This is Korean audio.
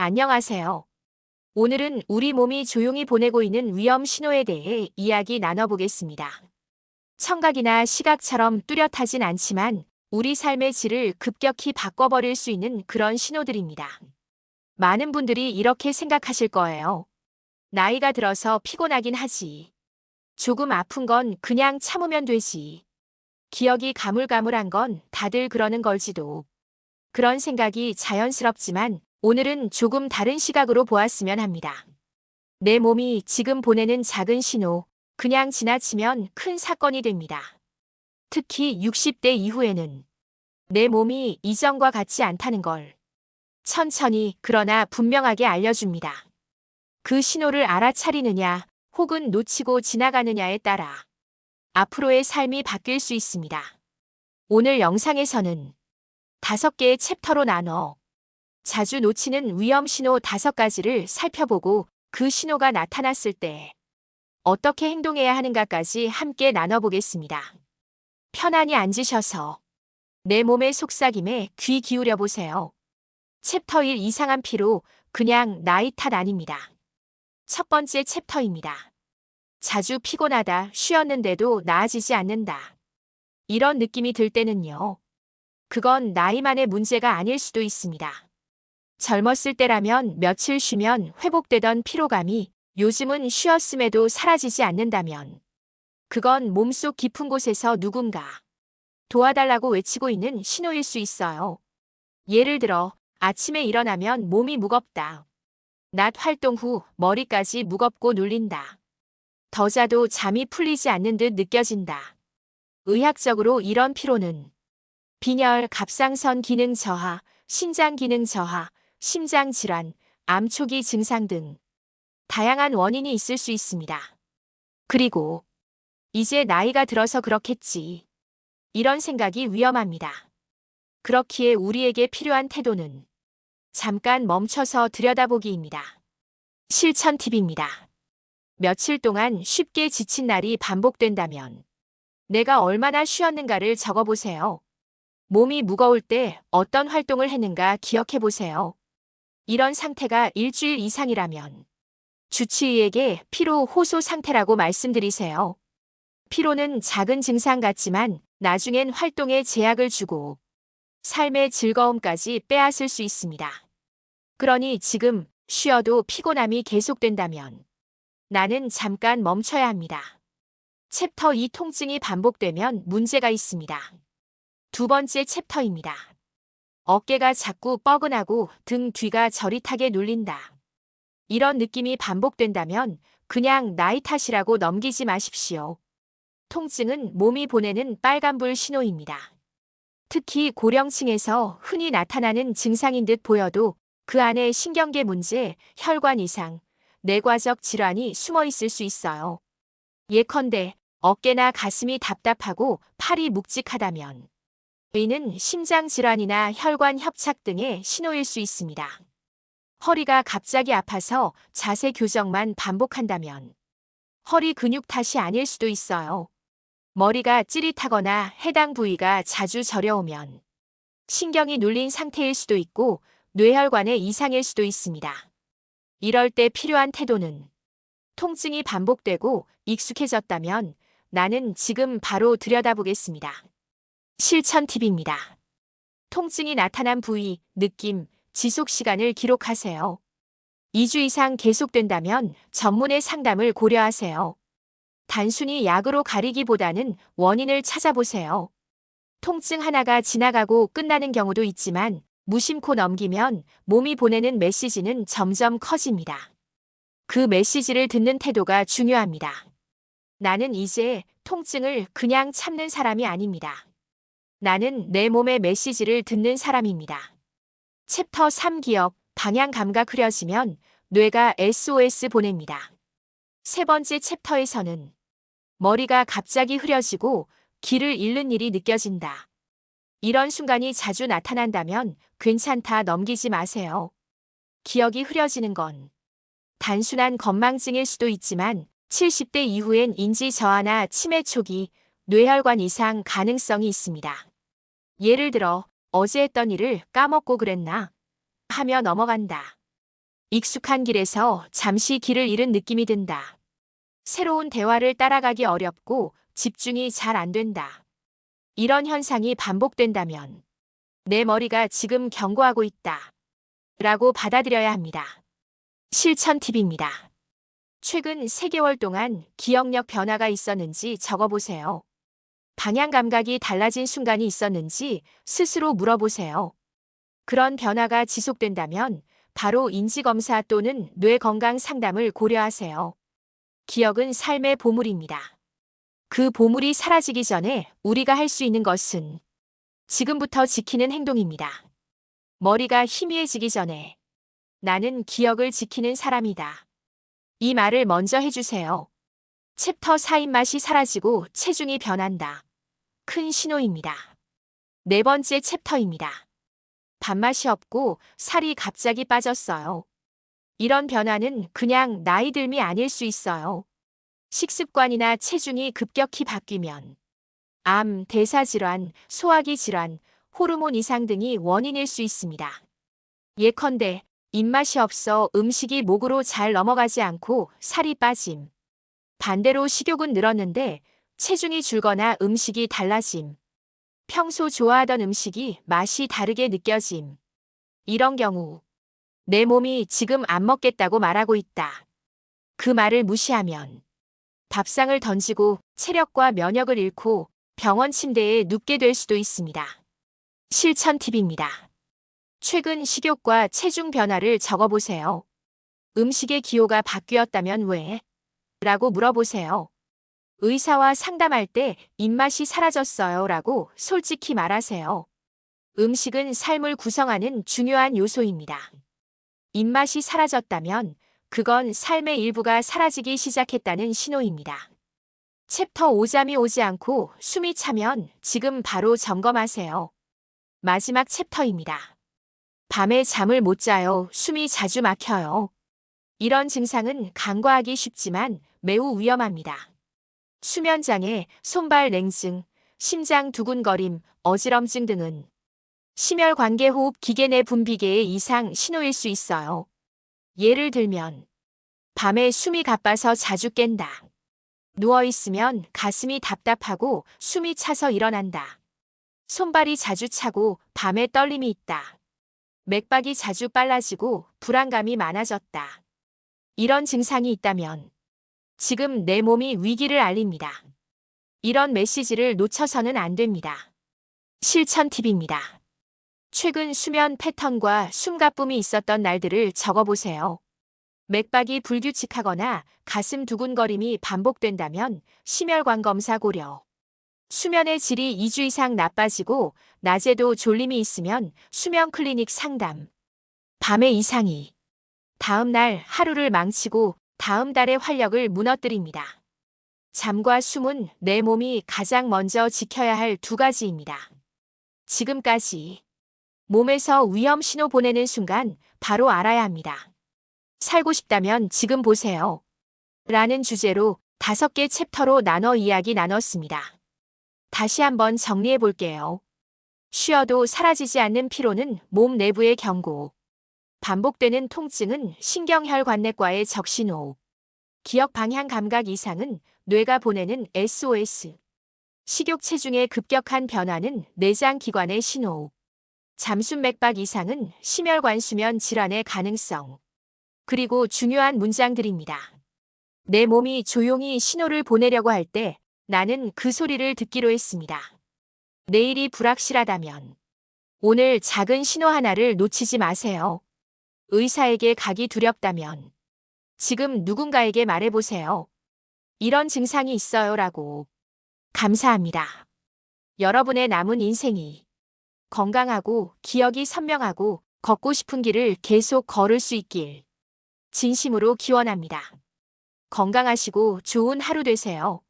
안녕하세요. 오늘은 우리 몸이 조용히 보내고 있는 위험 신호에 대해 이야기 나눠보겠습니다. 청각이나 시각처럼 뚜렷하진 않지만 우리 삶의 질을 급격히 바꿔버릴 수 있는 그런 신호들입니다. 많은 분들이 이렇게 생각하실 거예요. 나이가 들어서 피곤하긴 하지. 조금 아픈 건 그냥 참으면 되지. 기억이 가물가물한 건 다들 그러는 걸지도. 그런 생각이 자연스럽지만 오늘은 조금 다른 시각으로 보았으면 합니다. 내 몸이 지금 보내는 작은 신호, 그냥 지나치면 큰 사건이 됩니다. 특히 60대 이후에는 내 몸이 이전과 같지 않다는 걸 천천히 그러나 분명하게 알려줍니다. 그 신호를 알아차리느냐 혹은 놓치고 지나가느냐에 따라 앞으로의 삶이 바뀔 수 있습니다. 오늘 영상에서는 5개의 챕터로 나눠 자주 놓치는 위험 신호 5가지를 살펴보고 그 신호가 나타났을 때 어떻게 행동해야 하는가까지 함께 나눠보겠습니다. 편안히 앉으셔서 내 몸의 속삭임에 귀 기울여 보세요. 챕터 1 이상한 피로 그냥 나이 탓 아닙니다. 첫 번째 챕터입니다. 자주 피곤하다 쉬었는데도 나아지지 않는다. 이런 느낌이 들 때는요. 그건 나이만의 문제가 아닐 수도 있습니다. 젊었을 때라면 며칠 쉬면 회복되던 피로감이 요즘은 쉬었음에도 사라지지 않는다면 그건 몸속 깊은 곳에서 누군가 도와달라고 외치고 있는 신호일 수 있어요. 예를 들어 아침에 일어나면 몸이 무겁다. 낮 활동 후 머리까지 무겁고 눌린다. 더 자도 잠이 풀리지 않는 듯 느껴진다. 의학적으로 이런 피로는 빈혈, 갑상선 기능 저하, 신장 기능 저하, 심장 질환, 암 초기 증상 등 다양한 원인이 있을 수 있습니다. 그리고 이제 나이가 들어서 그렇겠지. 이런 생각이 위험합니다. 그렇기에 우리에게 필요한 태도는 잠깐 멈춰서 들여다보기입니다. 실천 팁입니다. 며칠 동안 쉽게 지친 날이 반복된다면 내가 얼마나 쉬었는가를 적어보세요. 몸이 무거울 때 어떤 활동을 했는가 기억해보세요. 이런 상태가 일주일 이상이라면 주치의에게 피로 호소 상태라고 말씀드리세요. 피로는 작은 증상 같지만 나중엔 활동에 제약을 주고 삶의 즐거움까지 빼앗을 수 있습니다. 그러니 지금 쉬어도 피곤함이 계속된다면 나는 잠깐 멈춰야 합니다. 챕터 2 통증이 반복되면 문제가 있습니다. 두 번째 챕터입니다. 어깨가 자꾸 뻐근하고 등 뒤가 저릿하게 눌린다. 이런 느낌이 반복된다면 그냥 나이 탓이라고 넘기지 마십시오. 통증은 몸이 보내는 빨간불 신호입니다. 특히 고령층에서 흔히 나타나는 증상인 듯 보여도 그 안에 신경계 문제, 혈관 이상, 내과적 질환이 숨어 있을 수 있어요. 예컨대 어깨나 가슴이 답답하고 팔이 묵직하다면 이는 심장 질환이나 혈관 협착 등의 신호일 수 있습니다. 허리가 갑자기 아파서 자세 교정만 반복한다면 허리 근육 탓이 아닐 수도 있어요. 머리가 찌릿하거나 해당 부위가 자주 저려오면 신경이 눌린 상태일 수도 있고 뇌혈관의 이상일 수도 있습니다. 이럴 때 필요한 태도는 통증이 반복되고 익숙해졌다면 나는 지금 바로 들여다보겠습니다. 실천 팁입니다. 통증이 나타난 부위, 느낌, 지속 시간을 기록하세요. 2주 이상 계속된다면 전문의 상담을 고려하세요. 단순히 약으로 가리기보다는 원인을 찾아보세요. 통증 하나가 지나가고 끝나는 경우도 있지만 무심코 넘기면 몸이 보내는 메시지는 점점 커집니다. 그 메시지를 듣는 태도가 중요합니다. 나는 이제 통증을 그냥 참는 사람이 아닙니다. 나는 내 몸의 메시지를 듣는 사람입니다. 챕터 3 기억, 방향 감각 흐려지면 뇌가 SOS 보냅니다. 세 번째 챕터에서는 머리가 갑자기 흐려지고 길을 잃는 일이 느껴진다. 이런 순간이 자주 나타난다면 괜찮다 넘기지 마세요. 기억이 흐려지는 건 단순한 건망증일 수도 있지만 70대 이후엔 인지 저하나 치매 초기, 뇌혈관 이상 가능성이 있습니다. 예를 들어 어제 했던 일을 까먹고 그랬나 하며 넘어간다. 익숙한 길에서 잠시 길을 잃은 느낌이 든다. 새로운 대화를 따라가기 어렵고 집중이 잘 안 된다. 이런 현상이 반복된다면 내 머리가 지금 경고하고 있다. 라고 받아들여야 합니다. 실천 팁입니다. 최근 3개월 동안 기억력 변화가 있었는지 적어보세요. 방향 감각이 달라진 순간이 있었는지 스스로 물어보세요. 그런 변화가 지속된다면 바로 인지검사 또는 뇌건강 상담을 고려하세요. 기억은 삶의 보물입니다. 그 보물이 사라지기 전에 우리가 할 수 있는 것은 지금부터 지키는 행동입니다. 머리가 희미해지기 전에 나는 기억을 지키는 사람이다. 이 말을 먼저 해주세요. 챕터 4 입맛이 사라지고 체중이 변한다. 큰 신호입니다. 4번째 챕터입니다. 밥맛이 없고 살이 갑자기 빠졌어요. 이런 변화는 그냥 나이 듦이 아닐 수 있어요. 식습관이나 체중이 급격히 바뀌면 암, 대사질환, 소화기 질환, 호르몬 이상 등이 원인일 수 있습니다. 예컨대 입맛이 없어 음식이 목으로 잘 넘어가지 않고 살이 빠짐. 반대로 식욕은 늘었는데 체중이 줄거나 음식이 달라짐. 평소 좋아하던 음식이 맛이 다르게 느껴짐. 이런 경우 내 몸이 지금 안 먹겠다고 말하고 있다. 그 말을 무시하면 밥상을 던지고 체력과 면역을 잃고 병원 침대에 눕게 될 수도 있습니다. 실천 팁입니다. 최근 식욕과 체중 변화를 적어보세요. 음식의 기호가 바뀌었다면 왜? 라고 물어보세요. 의사와 상담할 때 입맛이 사라졌어요 라고 솔직히 말하세요. 음식은 삶을 구성하는 중요한 요소입니다. 입맛이 사라졌다면 그건 삶의 일부가 사라지기 시작했다는 신호입니다. 챕터 5잠이 오지 않고 숨이 차면 지금 바로 점검하세요. 마지막 챕터입니다. 밤에 잠을 못 자요. 숨이 자주 막혀요. 이런 증상은 간과하기 쉽지만 매우 위험합니다. 수면장애, 손발 냉증, 심장 두근거림, 어지럼증 등은 심혈관계호흡 기계 내 분비계의 이상 신호일 수 있어요. 예를 들면 밤에 숨이 가빠서 자주 깬다. 누워있으면 가슴이 답답하고 숨이 차서 일어난다. 손발이 자주 차고 밤에 떨림이 있다. 맥박이 자주 빨라지고 불안감이 많아졌다. 이런 증상이 있다면 지금 내 몸이 위기를 알립니다. 이런 메시지를 놓쳐서는 안 됩니다. 실천 팁입니다. 최근 수면 패턴과 숨가쁨이 있었던 날들을 적어보세요. 맥박이 불규칙하거나 가슴 두근거림이 반복된다면 심혈관 검사 고려. 수면의 질이 2주 이상 나빠지고 낮에도 졸림이 있으면 수면 클리닉 상담. 밤의 이상이 다음 날 하루를 망치고 다음 달의 활력을 무너뜨립니다. 잠과 숨은 내 몸이 가장 먼저 지켜야 할 2가지입니다. 지금까지 몸에서 위험 신호 보내는 순간 바로 알아야 합니다. 살고 싶다면 지금 보세요. 라는 주제로 5개 챕터로 나눠 이야기 나눴습니다. 다시 한번 정리해 볼게요. 쉬어도 사라지지 않는 피로는 몸 내부의 경고. 반복되는 통증은 신경혈관내과의 적신호. 기억 방향 감각 이상은 뇌가 보내는 SOS. 식욕 체중의 급격한 변화는 내장 기관의 신호. 잠순 맥박 이상은 심혈관 수면 질환의 가능성. 그리고 중요한 문장들입니다. 내 몸이 조용히 신호를 보내려고 할 때 나는 그 소리를 듣기로 했습니다. 내일이 불확실하다면 오늘 작은 신호 하나를 놓치지 마세요. 의사에게 가기 두렵다면 지금 누군가에게 말해보세요. 이런 증상이 있어요 라고. 감사합니다. 여러분의 남은 인생이 건강하고 기억이 선명하고 걷고 싶은 길을 계속 걸을 수 있길 진심으로 기원합니다. 건강하시고 좋은 하루 되세요.